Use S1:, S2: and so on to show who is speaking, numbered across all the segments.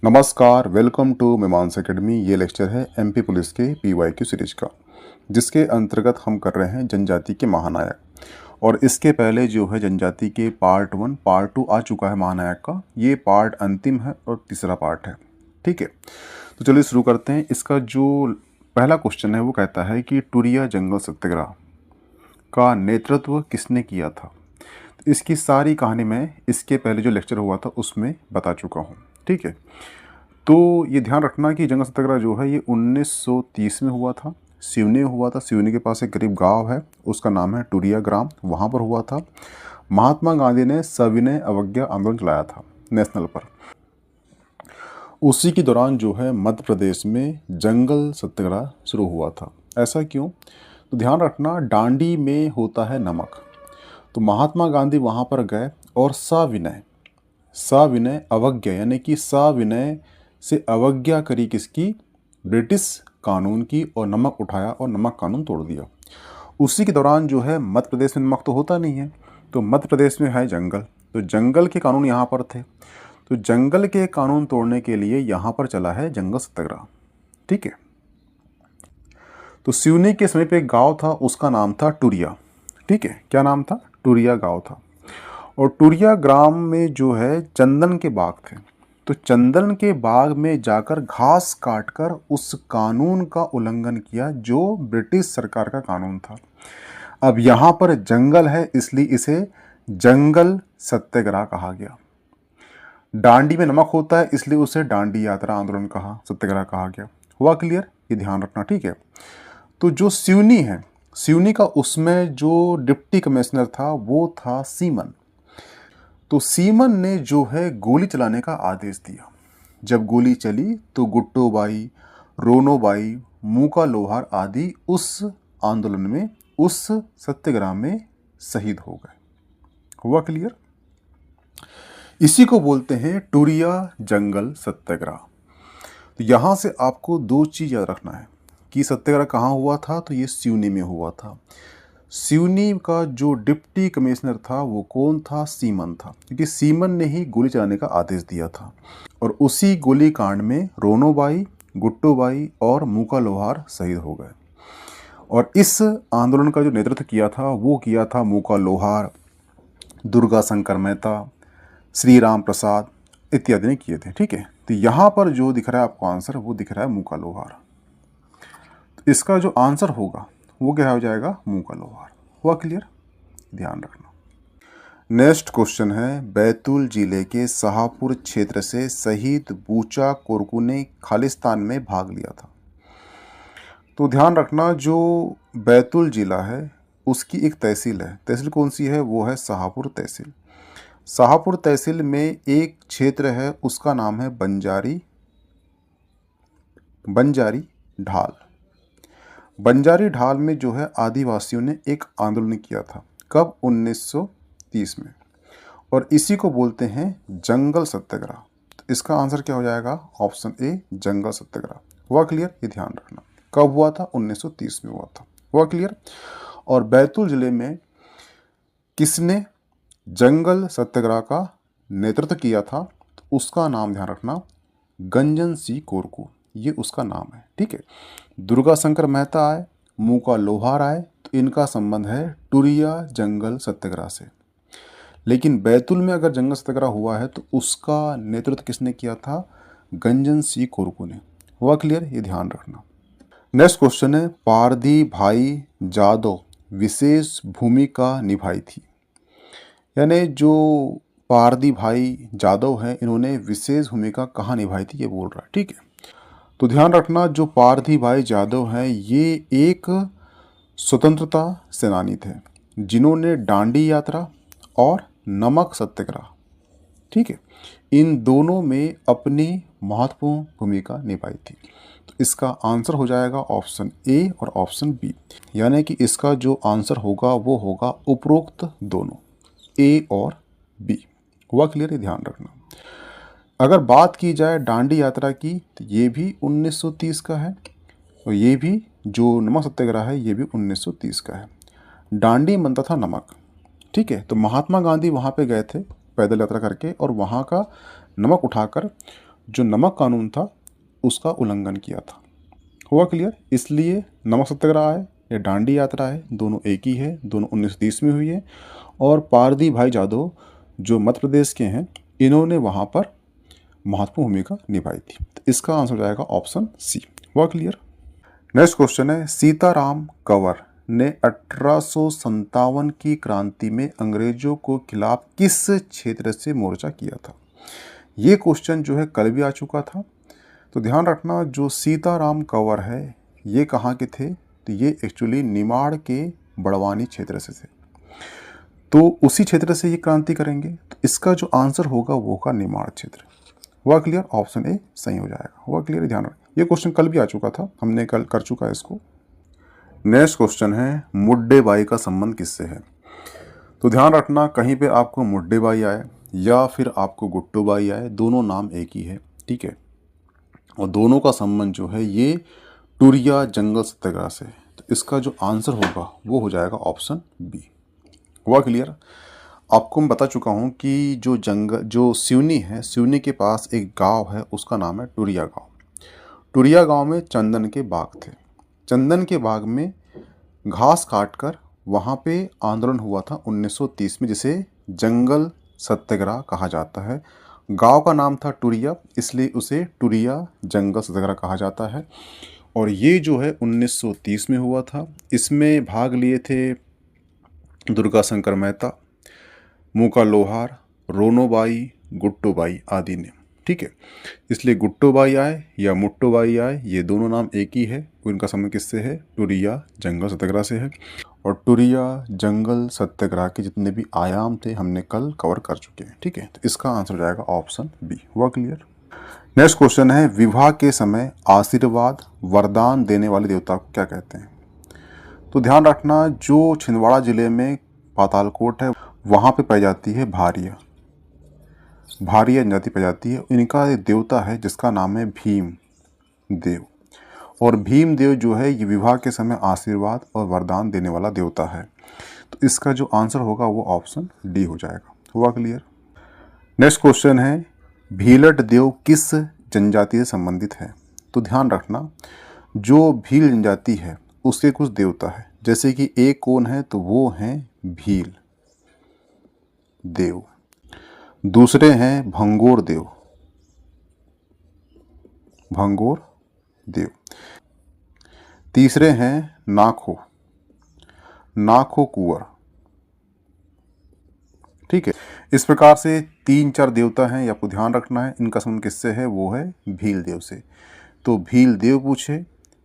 S1: नमस्कार, welcome to मीमांस academy. ये lecture है एमपी पुलिस के पीवाईक्यू सीरीज का, जिसके अंतर्गत हम कर रहे हैं जनजाति के महानायक। और इसके पहले जो है जनजाति के पार्ट 1 पार्ट 2 आ चुका है महानायक का। ये पार्ट अंतिम है और तीसरा पार्ट है। ठीक है, तो चलिए शुरू करते हैं। इसका जो पहला क्वेश्चन है वो कहता है कि टूरिया जंगल सत्याग्रह का नेतृत्व किसने किया था। तो इसकी सारी कहानी मैं इसके पहले जो लेक्चर हुआ था उसमें बता चुका हूँ। ठीक है, तो ये ध्यान रखना कि जंगल सत्याग्रह जो है ये 1930 में हुआ था। सिवनी हुआ था। सिवनी के पास एक गरीब गांव है, उसका नाम है टूरिया ग्राम, वहाँ पर हुआ था। महात्मा गांधी ने सविनय अवज्ञा आंदोलन चलाया था नेशनल पर। उसी के दौरान जो है मध्य प्रदेश में जंगल सत्याग्रह शुरू हुआ था। ऐसा क्यों? तो ध्यान रखना, डांडी में होता है नमक। तो महात्मा गांधी वहाँ पर गए और सविनय अवज्ञा यानी कि सविनय से अवज्ञा करी किसकी? ब्रिटिश कानून की, और नमक उठाया और नमक कानून तोड़ दिया। उसी के दौरान जो है मध्य प्रदेश में नमक तो होता नहीं है, तो मध्य प्रदेश में है जंगल, तो जंगल के कानून यहाँ पर थे। तो जंगल के कानून तोड़ने के लिए यहाँ पर चला है जंगल सत्याग्रह। ठीक है, तो सिवनी के समीप एक गाँव था, उसका नाम था टूरिया। ठीक है, क्या नाम था? टूरिया गाँव था। और टूरिया ग्राम में जो है चंदन के बाग थे। तो चंदन के बाग में जाकर घास काटकर उस कानून का उल्लंघन किया जो ब्रिटिश सरकार का कानून था। अब यहाँ पर जंगल है, इसलिए इसे जंगल सत्याग्रह कहा गया। डांडी में नमक होता है, इसलिए उसे डांडी यात्रा आंदोलन कहा, सत्याग्रह कहा गया। हुआ क्लियर? ये ध्यान रखना। ठीक है, तो जो सिवनी है, सिवनी का उसमें जो डिप्टी कमिश्नर था वो था सीमन। तो सीमन ने जो है गोली चलाने का आदेश दिया। जब गोली चली तो गुट्टोबाई, रोनोबाई, मूका लोहार आदि उस आंदोलन में, उस सत्याग्रह में शहीद हो गए। हुआ क्लियर? इसी को बोलते हैं टूरिया जंगल सत्याग्रह। तो यहाँ से आपको दो चीज़ याद रखना है कि सत्याग्रह कहाँ हुआ था। तो ये सिवनी में हुआ था। सिवनी का जो डिप्टी कमिश्नर था वो कौन था? सीमन था, क्योंकि सीमन ने ही गोली चलाने का आदेश दिया था। और उसी गोली कांड में रोनोबाई, गुट्टोबाई और मूका लोहार शहीद हो गए। और इस आंदोलन का जो नेतृत्व किया था वो किया था मूका लोहार, दुर्गा शंकर मेहता, श्री राम प्रसाद इत्यादि ने किए थे। ठीक है, तो यहाँ पर जो दिख रहा है आपको आंसर, वो दिख रहा है मूका लोहार। तो इसका जो आंसर होगा वो क्या हो जाएगा? मूका लोहार। हुआ क्लियर? ध्यान रखना। नेक्स्ट क्वेश्चन है, बैतूल जिले के शाहपुर क्षेत्र से शहीद बूचा कोरकू ने खालिस्तान में भाग लिया था। तो ध्यान रखना, जो बैतूल जिला है उसकी एक तहसील है। तहसील कौन सी है? वो है शाहपुर तहसील। शाहपुर तहसील में एक क्षेत्र है, उसका नाम है बंजारी ढाल। बंजारी ढाल में जो है आदिवासियों ने एक आंदोलन किया था। कब? 1930 में। और इसी को बोलते हैं जंगल सत्याग्रह। तो इसका आंसर क्या हो जाएगा? ऑप्शन ए, जंगल सत्याग्रह। हुआ क्लियर? ये ध्यान रखना। कब हुआ था? 1930 में हुआ था। हुआ क्लियर? और बैतूल जिले में किसने जंगल सत्याग्रह का नेतृत्व किया था? तो उसका नाम ध्यान रखना, गंजन सिंह कोरकू, ये उसका नाम है। ठीक है, दुर्गा शंकर मेहता आए, मूका लोहार आए, तो इनका संबंध है टूरिया जंगल सत्याग्रह से। लेकिन बैतूल में अगर जंगल सत्याग्रह हुआ है तो उसका नेतृत्व किसने किया था? गंजन सिंह कोरकू ने। हुआ क्लियर? ये ध्यान रखना। नेक्स्ट क्वेश्चन है, पारधी भाई जादव विशेष भूमिका निभाई थी। यानी जो पारधी भाई जादव हैं, इन्होंने विशेष भूमिका कहाँ निभाई थी, ये बोल रहा है। ठीक है, तो ध्यान रखना, जो पारधी भाई जादव हैं ये एक स्वतंत्रता सेनानी थे जिन्होंने डांडी यात्रा और नमक सत्याग्रह, ठीक है, इन दोनों में अपनी महत्वपूर्ण भूमिका निभाई थी। तो इसका आंसर हो जाएगा ऑप्शन ए और ऑप्शन बी। यानी कि इसका जो आंसर होगा वो होगा उपरोक्त दोनों, ए और बी। हुआ क्लियर? ध्यान रखना। अगर बात की जाए डांडी यात्रा की तो ये भी 1930 का है, और ये भी जो नमक सत्याग्रह है ये भी 1930 का है। डांडी बनता था नमक। ठीक है, तो महात्मा गांधी वहाँ पे गए थे पैदल यात्रा करके, और वहाँ का नमक उठाकर जो नमक कानून था उसका उल्लंघन किया था। हुआ क्लियर? इसलिए नमक सत्याग्रह है या दांडी यात्रा है, दोनों एक ही है, दोनों 1930 में हुई है। और पारदी भाई जादव जो मध्य प्रदेश के हैं, इन्होंने वहाँ पर महत्वपूर्ण भूमिका निभाई थी। तो इसका आंसर हो जाएगा ऑप्शन सी। हुआ क्लियर? नेक्स्ट क्वेश्चन है, सीताराम कंवर ने 1857 की क्रांति में अंग्रेजों को खिलाफ किस क्षेत्र से मोर्चा किया था? ये क्वेश्चन जो है कल भी आ चुका था। तो ध्यान रखना, जो सीताराम कंवर है ये कहाँ के थे? तो ये एक्चुअली निमाड़ के बड़वानी क्षेत्र से थे। तो उसी क्षेत्र से ये क्रांति करेंगे। तो इसका जो आंसर होगा वो होगा निमाड़ क्षेत्र। हुआ क्लियर? ऑप्शन ए सही हो जाएगा। हुआ क्लियर? ध्यान रखना, ये क्वेश्चन कल भी आ चुका था, हमने कल कर चुका है इसको। नेक्स्ट क्वेश्चन है, मुड्डेबाई का संबंध किससे है? तो ध्यान रखना, कहीं पे आपको मुड्डेबाई आए या फिर आपको गुट्टूबाई आए, दोनों नाम एक ही है, ठीक है। और दोनों का संबंध जो है ये टूरिया जंगल सत्याग्रह से है। तो इसका जो आंसर होगा वो हो जाएगा ऑप्शन बी। हुआ क्लियर? आपको मैं बता चुका हूँ कि जो सिवनी है, सिवनी के पास एक गांव है, उसका नाम है टूरिया गांव। टूरिया गांव में चंदन के बाग थे। चंदन के बाग में घास काटकर वहाँ पे आंदोलन हुआ था 1930 में, जिसे जंगल सत्याग्रह कहा जाता है। गांव का नाम था टूरिया, इसलिए उसे टूरिया जंगल सत्याग्रह कहा जाता है। और ये जो है 1930 में हुआ था। इसमें भाग लिए थे दुर्गा शंकर मेहता, मूका लोहार, रोनोबाई, गुट्टूबाई आदि ने, ठीक है। इसलिए गुट्टूबाई आए या मुट्टूबाई आए, ये दोनों नाम एक ही है। इनका संबंध किससे है? टूरिया जंगल सत्याग्रह से है। और टूरिया जंगल सत्याग्रह के जितने भी आयाम थे हमने कल कवर कर चुके हैं, ठीक है। तो इसका आंसर हो जाएगा ऑप्शन बी। हुआ क्लियर? नेक्स्ट क्वेश्चन है, विवाह के समय आशीर्वाद वरदान देने वाले देवता को क्या कहते हैं? तो ध्यान रखना, जो छिंदवाड़ा जिले में पातालकोट है वहाँ पे पाई जाती है भारिया जनजाति पाई जाती है। इनका एक देवता है जिसका नाम है भीम देव। और भीम देव जो है ये विवाह के समय आशीर्वाद और वरदान देने वाला देवता है। तो इसका जो आंसर होगा वो ऑप्शन डी हो जाएगा। हुआ क्लियर? नेक्स्ट क्वेश्चन है, भीलट देव किस जनजाति से संबंधित है? तो ध्यान रखना, जो भील जनजाति है उसके कुछ देवता है, जैसे कि एक कौन है? तो वो हैं भील देव। दूसरे हैं भंगोर देव। तीसरे हैं नाखो कुंवर, ठीक है। इस प्रकार से 3-4 देवता हैं, ये आपको ध्यान रखना है। इनका संबंध किससे है? वो है भील देव से। तो भील देव पूछे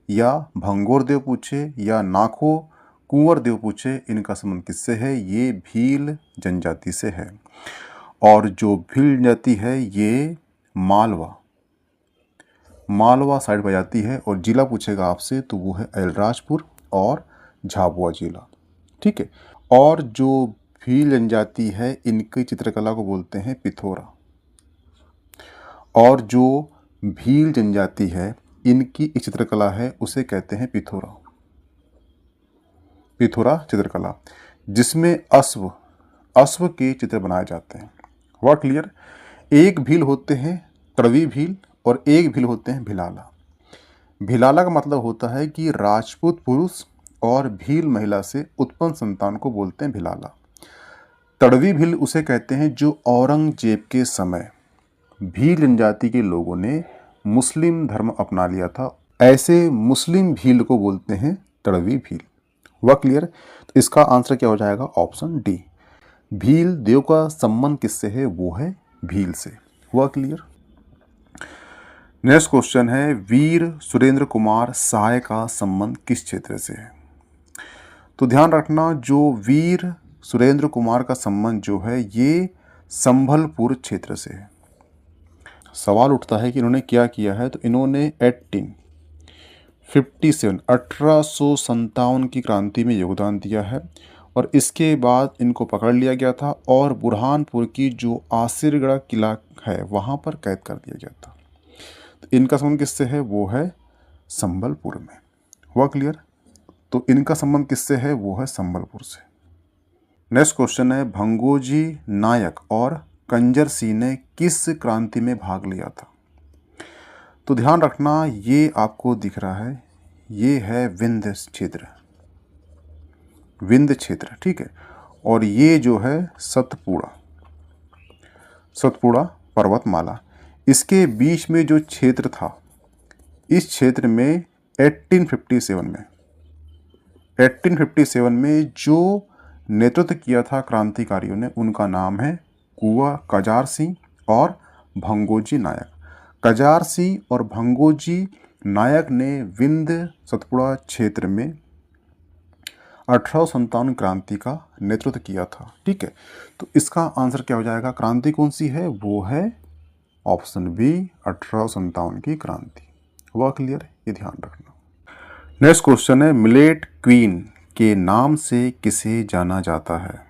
S1: या भंगोर देव पूछे या नाखो कुंवर देव पूछे, इनका संबंध किससे है? ये भील जनजाति से है। और जो भील जनजाति है ये मालवा साइड पर जाती है। और जिला पूछेगा आपसे तो वो है अलीराजपुर और झाबुआ जिला, ठीक है। और जो भील जनजाति है इनकी चित्रकला को बोलते हैं पिथौरा। और जो भील जनजाति है इनकी एक चित्रकला है उसे कहते हैं पिथौरा चित्रकला, जिसमें अश्व के चित्र बनाए जाते हैं। हुआ क्लियर? एक भील होते हैं तड़वी भील और एक भील होते हैं भिलाला। भिलाला का मतलब होता है कि राजपूत पुरुष और भील महिला से उत्पन्न संतान को बोलते हैं भिलाला। तड़वी भील उसे कहते हैं जो औरंगजेब के समय भील जनजाति के लोगों ने मुस्लिम धर्म अपना लिया था। ऐसे मुस्लिम भील को बोलते हैं तड़वी भील। हुआ क्लियर? तो इसका आंसर क्या हो जाएगा? Option D. भील देव का संबंध किससे है? वो है भील से। हुआ क्लियर? नेक्स्ट क्वेश्चन है, वीर सुरेंद्र कुमार सहाय का संबंध किस क्षेत्र से है? तो ध्यान रखना, जो वीर सुरेंद्र कुमार का संबंध जो है ये संभलपुर क्षेत्र से है। सवाल उठता है कि इन्होंने क्या किया है? तो इन्होंने 1857 की क्रांति में योगदान दिया है। और इसके बाद इनको पकड़ लिया गया था और बुरहानपुर की जो आसिरगढ़ किला है वहाँ पर कैद कर दिया गया था। तो इनका संबंध किससे है? वो है संबलपुर में। हुआ क्लियर? तो इनका संबंध किससे है? वो है संबलपुर से। नेक्स्ट क्वेश्चन है, भंगोजी नायक और कंजर सिंह ने किस क्रांति में भाग लिया था? तो ध्यान रखना, ये आपको दिख रहा है, ये है विंध्य क्षेत्र, विंध्य क्षेत्र, ठीक है। और ये जो है सतपुड़ा, सतपुड़ा पर्वतमाला, इसके बीच में जो क्षेत्र था, इस क्षेत्र में 1857 में जो नेतृत्व किया था क्रांतिकारियों ने, उनका नाम है कुंवर कजार सिंह और भंगोजी नायक। कजार सिंह और भंगोजी नायक ने विंध्य सतपुड़ा क्षेत्र में 1857 क्रांति का नेतृत्व किया था, ठीक है। तो इसका आंसर क्या हो जाएगा? क्रांति कौन सी है? वो है ऑप्शन बी, 1857 की क्रांति। हुआ क्लियर? ये ध्यान रखना। नेक्स्ट क्वेश्चन है, मिलेट क्वीन के नाम से किसे जाना जाता है?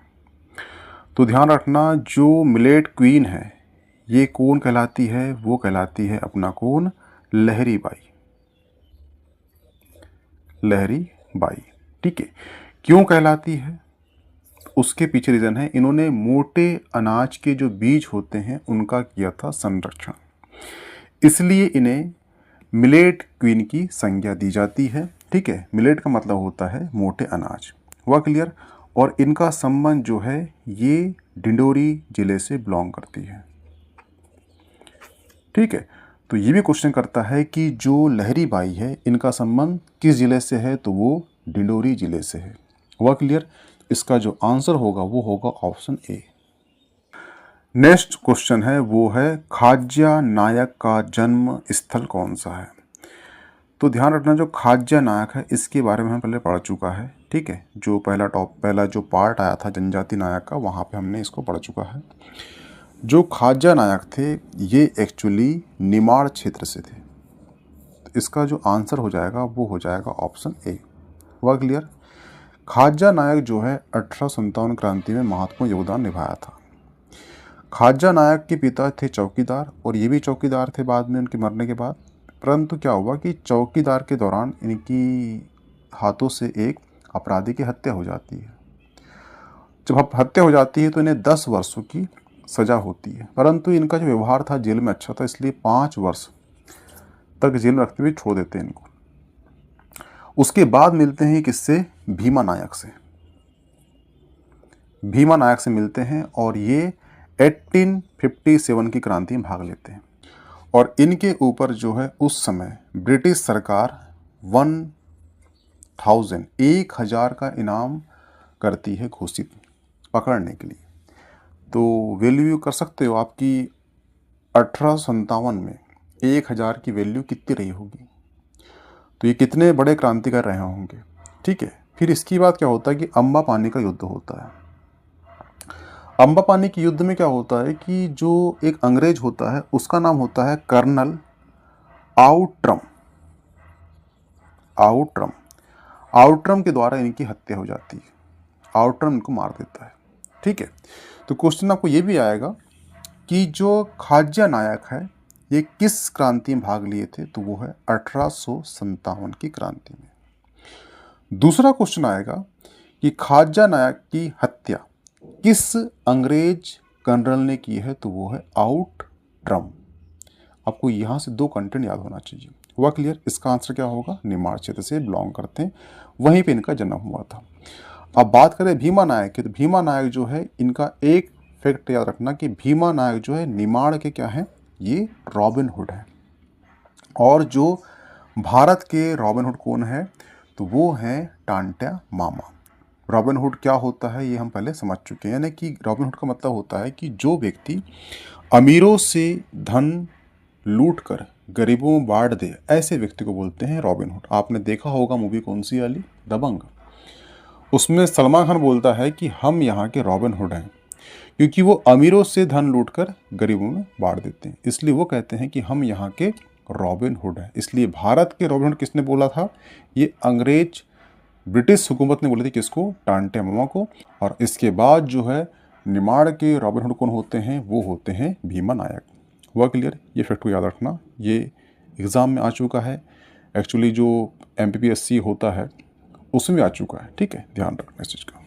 S1: तो ध्यान रखना, जो मिलेट क्वीन है ये कौन कहलाती है? वो कहलाती है अपना कौन? लहरी बाई, लहरी बाई, ठीक है। क्यों कहलाती है? उसके पीछे रीज़न है, इन्होंने मोटे अनाज के जो बीज होते हैं उनका किया था संरक्षण, इसलिए इन्हें मिलेट क्वीन की संज्ञा दी जाती है, ठीक है। मिलेट का मतलब होता है मोटे अनाज। हुआ क्लियर? और इनका संबंध जो है ये डिंडोरी जिले से बिलोंग करती है, ठीक है। तो ये भी क्वेश्चन करता है कि जो लहरी बाई है इनका संबंध किस जिले से है? तो वो डिंडोरी जिले से है। हुआ क्लियर? इसका जो आंसर होगा वो होगा ऑप्शन ए। नेक्स्ट क्वेश्चन है, वो है खाज्या नायक का जन्म स्थल कौन सा है? तो ध्यान रखना, जो खाज्या नायक है इसके बारे में हम पहले पढ़ चुका है, ठीक है। जो पहला जो पार्ट आया था जनजाति नायक का, वहाँ पे हमने इसको पढ़ चुका है। जो खाज्या नायक थे ये एक्चुअली निमाड़ क्षेत्र से थे, तो इसका जो आंसर हो जाएगा वो हो जाएगा ऑप्शन ए। हुआ क्लियर? खाज्या नायक जो है 1857 क्रांति में महत्वपूर्ण योगदान निभाया था। खाज्या नायक के पिता थे चौकीदार, और ये भी चौकीदार थे बाद में उनके मरने के बाद। परंतु क्या हुआ कि चौकीदार के दौरान इनकी हाथों से एक अपराधी की हत्या हो जाती है। जब हत्या हो जाती है तो इन्हें 10 वर्षों की सज़ा होती है, परंतु इनका जो व्यवहार था जेल में अच्छा था, इसलिए 5 वर्ष तक जेल में रखते हुए छोड़ देते हैं इनको। उसके बाद मिलते हैं किससे? भीमा नायक से। भीमा नायक से मिलते हैं और ये 1857 की क्रांति में भाग लेते हैं, और इनके ऊपर जो है उस समय ब्रिटिश सरकार 1000 का इनाम करती है घोषित पकड़ने के लिए। तो वैल्यू कर सकते हो आपकी 1857 में 1000 की वैल्यू कितनी रही होगी? तो ये कितने बड़े क्रांतिकार रहे होंगे, ठीक है। फिर इसकी बात क्या होता है कि अम्बा पानी का युद्ध होता है। अम्बा पानी के युद्ध में क्या होता है कि जो एक अंग्रेज होता है उसका नाम होता है कर्नल आउट्रम। आउट्रम के द्वारा इनकी हत्या हो जाती है, आउट्रम इनको मार देता है, ठीक है। तो क्वेश्चन आपको ये भी आएगा कि जो खाज्या नायक है ये किस क्रांति में भाग लिए थे? तो वो है 1857 की क्रांति में। दूसरा क्वेश्चन आएगा कि खाज्या नायक की हत्या किस अंग्रेज कर्नल ने की है? तो वो है आउट्रम। आपको यहाँ से 2 कंटेंट याद होना चाहिए। हुआ क्लियर? इसका आंसर क्या होगा? निमाड़ क्षेत्र से बिलोंग करते हैं, वहीं पे इनका जन्म हुआ था। अब बात करें भीमा नायक की, तो भीमा नायक जो है इनका एक फैक्ट याद रखना कि भीमा नायक जो है निमाड़ के क्या है? ये रॉबिन हुड है। और जो भारत के रॉबिन हुड कौन है? तो वो है टांट्या मामा। रॉबिन हुड क्या होता है ये हम पहले समझ चुके हैं, यानी कि रॉबिन हुड का मतलब होता है कि जो व्यक्ति अमीरों से धन लूट कर गरीबों में बांट दे, ऐसे व्यक्ति को बोलते हैं रॉबिन हुड। आपने देखा होगा मूवी कौन सी वाली? दबंग। उसमें सलमान खान बोलता है कि हम यहाँ के रॉबिन हुड हैं, क्योंकि वो अमीरों से धन लूटकर गरीबों में बांट देते हैं, इसलिए वो कहते हैं कि हम यहाँ के रॉबिन हुड हैं। इसलिए भारत के रॉबिन हुड किसने बोला था? ये अंग्रेज ब्रिटिश हुकूमत ने बोली थी किसको? टांट्या मामा को। और इसके बाद जो है निमाड़ के रॉबिन हुड कौन होते हैं? वो होते हैं भीमा नायक। हुआ क्लियर? ये फैक्ट को याद रखना, ये एग्ज़ाम में आ चुका है, एक्चुअली जो MPPSC होता है उसमें आ चुका है, ठीक है, ध्यान रखना इस चीज़ का।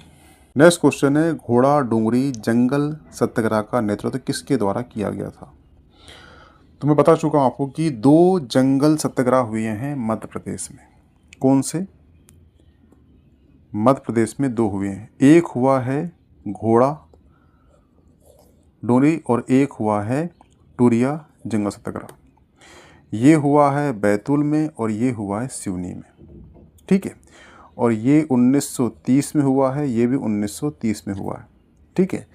S1: नेक्स्ट क्वेश्चन है, घोड़ा डोंगरी जंगल सत्याग्रह का नेतृत्व किसके द्वारा किया गया था? तो मैं बता चुका हूँ आपको कि 2 जंगल सत्याग्रह हुए हैं मध्य प्रदेश में। कौन से? मध्य प्रदेश में 2 हुए हैं। एक हुआ है घोड़ा डोंगरी और एक हुआ है टूरिया जंगल सत्याग्रह। ये हुआ है बैतूल में और ये हुआ है सिवनी में, ठीक है। और ये 1930 में हुआ है, ये भी 1930 में हुआ है, ठीक है।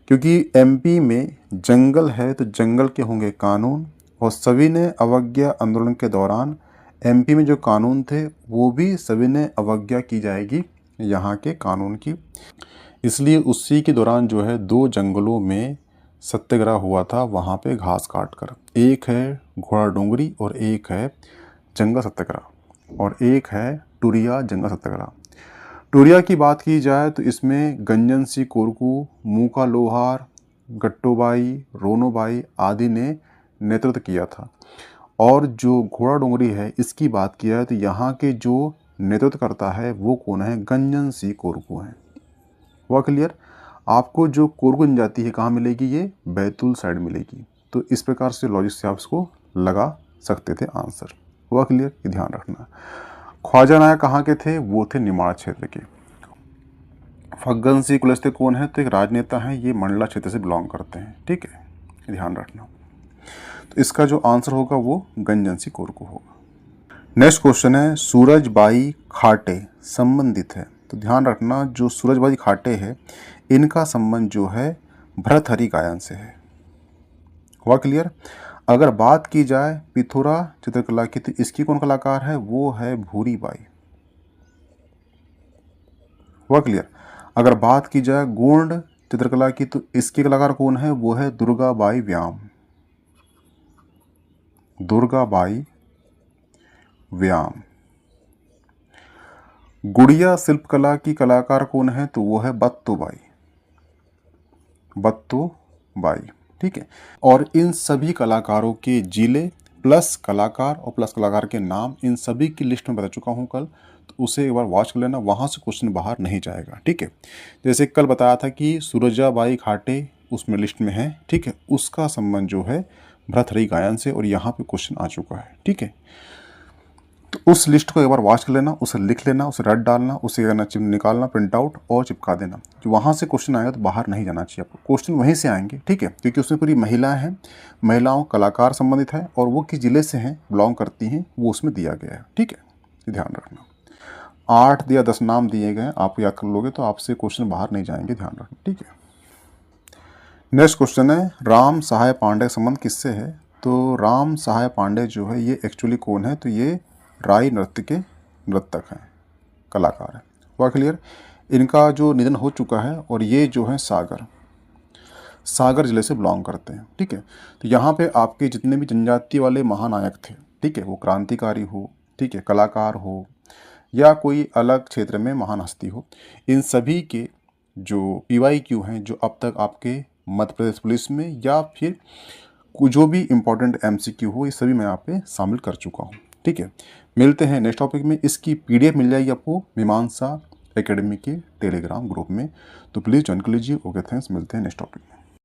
S1: क्योंकि एमपी में जंगल है तो जंगल के होंगे कानून, और सविनय अवज्ञा आंदोलन के दौरान एमपी में जो कानून थे वो भी सविनय अवज्ञा की जाएगी यहाँ के कानून की। इसलिए उसी के दौरान जो है 2 जंगलों में सत्याग्रह हुआ था, वहाँ पे घास काट कर। एक है घोड़ा डोंगरी और एक है जंगल सत्याग्रह, और एक है टूरिया जंगल सत्याग्रह। टूरिया की बात की जाए तो इसमें गंजन सिंह कोरकू, मूका लोहार, गट्टूबाई, रोनोबाई आदि ने नेतृत्व किया था। और जो घोड़ा डोंगरी है इसकी बात किया है तो यहाँ के जो नेतृत्व करता है वो कौन है? गंजन सिंह कोरकू हैं। हुआ क्लियर? आपको जो कोरकू जनजाति है कहाँ मिलेगी? ये बैतूल साइड मिलेगी। तो इस प्रकार से लॉजिक से आप इसको लगा सकते थे आंसर। हुआ क्लियर? ये ध्यान रखना। ख्वाजा नायक कहाँ के थे? वो थे निमाड़ क्षेत्र के। फग्गन सिंह कुलस्ते कौन है? तो एक राजनेता हैं, ये मंडला क्षेत्र से बिलोंग करते हैं, ठीक है, ध्यान रखना। तो इसका जो आंसर होगा वो गंजन सिंह कोरकू होगा। नेक्स्ट क्वेश्चन है सूरजबाई खाटे संबंधित है। तो ध्यान रखना, जो सूरजबाई खाटे है इनका संबंध जो है भर्तृहरि गायन से है। हुआ क्लियर? अगर बात की जाए पिथौरा चित्रकला की तो इसकी कौन कलाकार है? वो है भूरी बाई। हुआ क्लियर? अगर बात की जाए गोंड चित्रकला की तो इसकी कलाकार कौन है? वो है दुर्गाबाई व्याम। दुर्गाबाई व्याम। गुड़िया शिल्पकला की कलाकार कौन है? तो वो है बत्तूबाई। बत्तूबाई, ठीक है। और इन सभी कलाकारों के जिले प्लस कलाकार और प्लस कलाकार के नाम इन सभी की लिस्ट में बता चुका हूँ कल, तो उसे एक बार वॉच कर लेना, वहाँ से क्वेश्चन बाहर नहीं जाएगा, ठीक है। जैसे कल बताया था कि सूरजबाई खाटे उसमें लिस्ट में है, ठीक है, उसका संबंध जो है भर्तृहरि गायन से, और यहाँ पे क्वेश्चन आ चुका है, ठीक है। तो उस लिस्ट को एक बार वॉच कर लेना, उसे लिख लेना, उसे रट डालना, उसे निकालना प्रिंट आउट और चिपका देना। जो वहाँ से क्वेश्चन आएगा तो बाहर नहीं जाना चाहिए आपको, क्वेश्चन वहीं से आएंगे, ठीक है। क्योंकि उसमें पूरी महिलाएं हैं, महिलाओं कलाकार संबंधित है, और वो किस जिले से हैं, बिलोंग करती हैं, वो उसमें दिया गया है, ठीक है, ध्यान रखना। 8 या 10 नाम दिए गए हैं, आप याद कर लोगे तो आपसे क्वेश्चन बाहर नहीं जाएंगे, ध्यान रखना, ठीक है। नेक्स्ट क्वेश्चन है राम सहाय पांडे का संबंध किससे है? तो राम सहाय पांडे जो है ये एक्चुअली कौन है? तो ये राई नृत्य के नृतक हैं, कलाकार हैं। हुआ क्लियर? इनका जो निधन हो चुका है, और ये जो है सागर जिले से बिलोंग करते हैं, ठीक है। तो यहाँ पे आपके जितने भी जनजाति वाले महानायक थे, ठीक है, वो क्रांतिकारी हो, ठीक है, कलाकार हो, या कोई अलग क्षेत्र में महान हस्ती हो, इन सभी के जो PYQ हैं जो अब तक आपके मध्य प्रदेश पुलिस में या फिर जो भी इम्पोर्टेंट MCQ हो, ये सभी मैं यहाँ पे शामिल कर चुका हूँ, ठीक है। मिलते हैं नेक्स्ट टॉपिक में। इसकी PDF मिल जाएगी आपको मीमांसा एकेडमी के टेलीग्राम ग्रुप में, तो प्लीज़ ज्वाइन कर लीजिए। ओके, थैंक्स, मिलते हैं नेक्स्ट टॉपिक में।